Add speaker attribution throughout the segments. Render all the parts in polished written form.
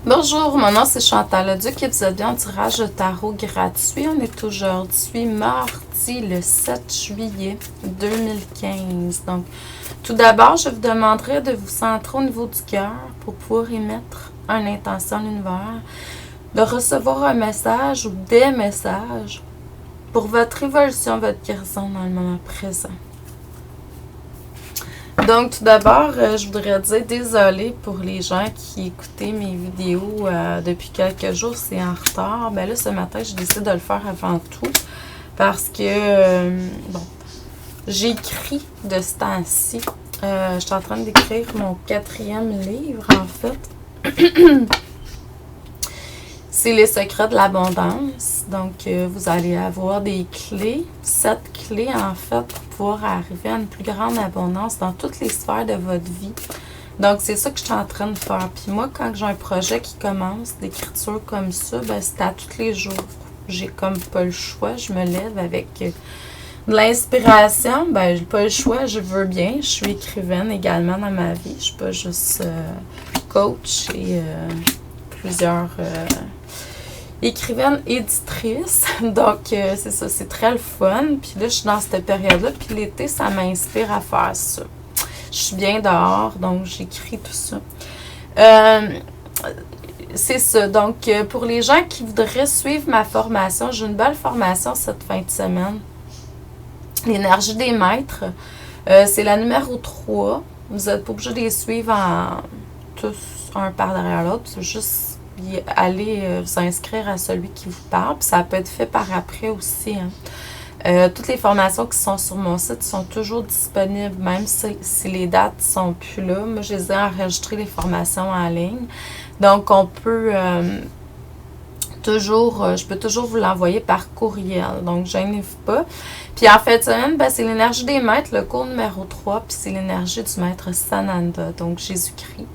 Speaker 1: Bonjour, mon nom c'est Chantal Leduc et vous êtes bien en tirage de tarot gratuit. On est aujourd'hui mardi le 7 juillet 2015. Donc, tout d'abord, je vous demanderai de vous centrer au niveau du cœur pour pouvoir émettre une intention à l'univers, de recevoir un message ou des messages pour votre évolution, votre guérison dans le moment présent. Donc, tout d'abord, je voudrais dire désolé pour les gens qui écoutaient mes vidéos depuis quelques jours, c'est en retard. Ben là, ce matin, j'ai décidé de le faire avant tout parce que, bon, j'écris de ce temps-ci. Je suis en train d'écrire mon 4e livre, en fait. C'est les secrets de l'abondance. Donc, vous allez avoir des clés, 7 clés en fait, pour pouvoir arriver à une plus grande abondance dans toutes les sphères de votre vie. Donc, c'est ça que je suis en train de faire. Puis moi, quand j'ai un projet qui commence, d'écriture comme ça, ben, c'est à tous les jours. J'ai comme pas le choix. Je me lève avec de l'inspiration. Ben, j'ai pas le choix, je veux bien. Je suis écrivaine également dans ma vie. Je suis pas juste coach et plusieurs écrivaine, éditrice. Donc, c'est ça, c'est très le fun. Puis là, je suis dans cette période-là. Puis l'été, ça m'inspire à faire ça. Je suis bien dehors, donc j'écris tout ça. C'est ça. Donc, pour les gens qui voudraient suivre ma formation, j'ai une belle formation cette fin de semaine. L'énergie des maîtres. C'est la numéro 3. Vous n'êtes pas obligé de les suivre en tous un par derrière l'autre. C'est juste allez vous inscrire à celui qui vous parle. Puis ça peut être fait par après aussi. Hein. Toutes les formations qui sont sur mon site sont toujours disponibles, même si les dates ne sont plus là. Moi, je les ai enregistrées, les formations en ligne. Donc, on peut je peux toujours vous l'envoyer par courriel. Donc, gênez-vous pas. Puis en fait, ben, c'est l'énergie des maîtres, le cours numéro 3, puis c'est l'énergie du maître Sananda, donc Jésus-Christ.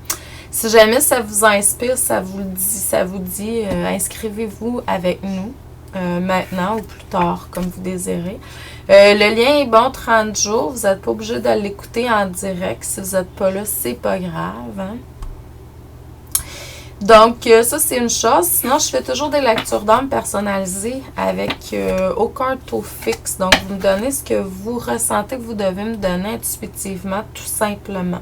Speaker 1: Si jamais ça vous inspire, ça vous dit, inscrivez-vous avec nous maintenant ou plus tard, comme vous désirez. Le lien est bon 30 jours. Vous n'êtes pas obligé de l'écouter en direct. Si vous n'êtes pas là, c'est pas grave. Hein? Donc, ça, c'est une chose. Sinon, je fais toujours des lectures d'âme personnalisées avec aucun taux fixe. Donc, vous me donnez ce que vous ressentez que vous devez me donner intuitivement, tout simplement.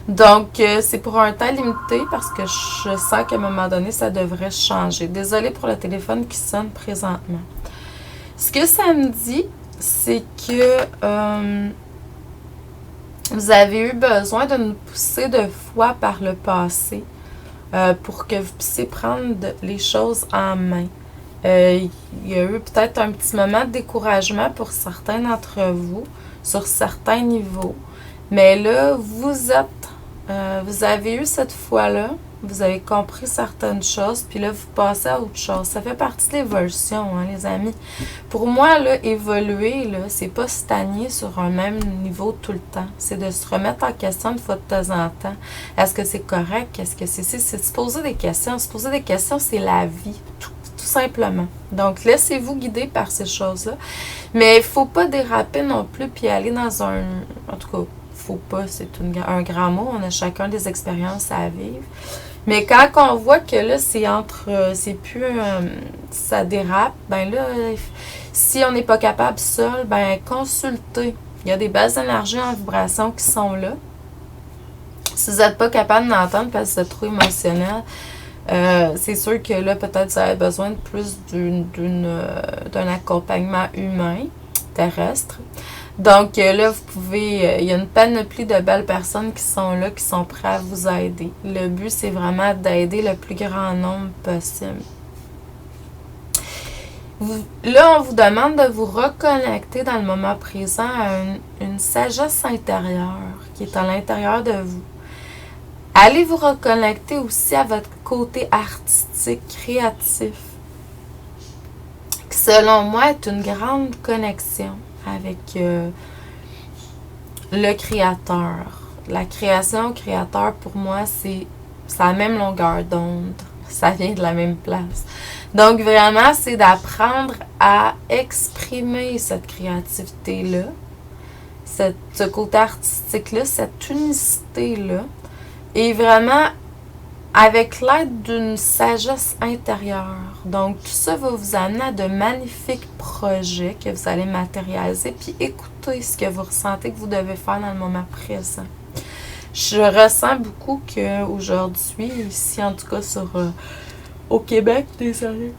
Speaker 1: Donc, c'est pour un temps limité parce que je sens qu'à un moment donné, ça devrait changer. Désolée pour le téléphone qui sonne présentement. Ce que ça me dit, c'est que vous avez eu besoin d'une poussée de foi par le passé pour que vous puissiez prendre les choses en main. Il y a eu peut-être un petit moment de découragement pour certains d'entre vous sur certains niveaux. Mais là, vous avez eu cette foi-là, vous avez compris certaines choses, puis là, vous passez à autre chose. Ça fait partie de l'évolution, hein, les amis. Pour moi, là, évoluer, là, c'est pas stagner sur un même niveau tout le temps. C'est de se remettre en question de fois de temps en temps. Est-ce que c'est correct? Est-ce que c'est de se poser des questions. Se poser des questions, c'est la vie, tout simplement. Donc, laissez-vous guider par ces choses-là. Mais il ne faut pas déraper non plus, puis aller dans un... En tout cas, faut pas, c'est un grand mot. On a chacun des expériences à vivre. Mais quand on voit que là, c'est plus, ça dérape, ben là, si on n'est pas capable seul, ben consultez. Il y a des belles énergies en vibration qui sont là. Si vous n'êtes pas capable d'entendre parce que c'est trop émotionnel, c'est sûr que là, peut-être vous avez besoin de plus d'un accompagnement humain, terrestre. Donc là, vous pouvez, il y a une panoplie de belles personnes qui sont là, qui sont prêtes à vous aider. Le but, c'est vraiment d'aider le plus grand nombre possible. Là, on vous demande de vous reconnecter dans le moment présent à une sagesse intérieure qui est à l'intérieur de vous. Allez vous reconnecter aussi à votre côté artistique, créatif, qui selon moi est une grande connexion avec le créateur. La création, créateur, pour moi, c'est la même longueur d'onde. Ça vient de la même place. Donc, vraiment, c'est d'apprendre à exprimer cette créativité-là, ce côté artistique-là, cette unicité-là. Et vraiment avec l'aide d'une sagesse intérieure. Donc, tout ça va vous amener à de magnifiques projets que vous allez matérialiser, puis écoutez ce que vous ressentez que vous devez faire dans le moment présent. Je ressens beaucoup qu'aujourd'hui, ici en tout cas au Québec, désolé,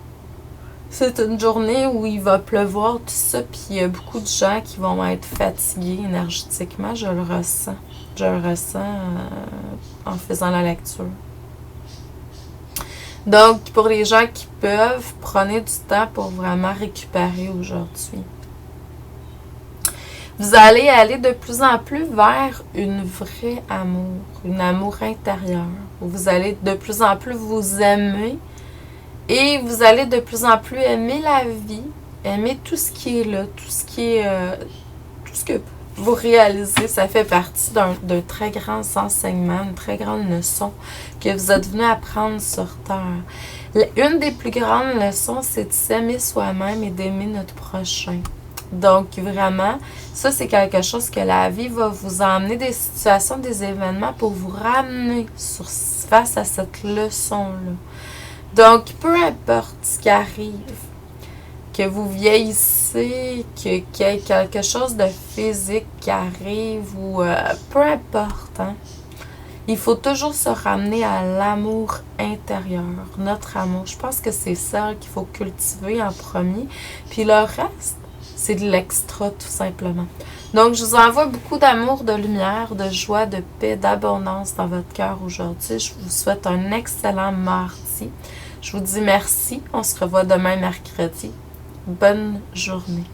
Speaker 1: c'est une journée où il va pleuvoir, tout ça, puis il y a beaucoup de gens qui vont être fatigués énergétiquement, je le ressens. Je le ressens en faisant la lecture. Donc, pour les gens qui peuvent, prenez du temps pour vraiment récupérer aujourd'hui. Vous allez aller de plus en plus vers une vraie amour, un amour intérieur. Vous allez de plus en plus vous aimer et vous allez de plus en plus aimer la vie, aimer tout ce qui est là, tout ce que vous réalisez. Ça fait partie d'un très grand enseignement, une très grande leçon que vous êtes venu apprendre sur Terre. Une des plus grandes leçons, c'est de s'aimer soi-même et d'aimer notre prochain. Donc, vraiment, ça, c'est quelque chose que la vie va vous emmener, des situations, des événements pour vous ramener face à cette leçon-là. Donc, peu importe ce qui arrive, que vous vieillissez, qu'il y ait quelque chose de physique qui arrive, ou peu importe, hein, il faut toujours se ramener à l'amour intérieur, notre amour. Je pense que c'est ça qu'il faut cultiver en premier. Puis le reste, c'est de l'extra, tout simplement. Donc, je vous envoie beaucoup d'amour, de lumière, de joie, de paix, d'abondance dans votre cœur aujourd'hui. Je vous souhaite un excellent mardi. Je vous dis merci. On se revoit demain mercredi. Bonne journée.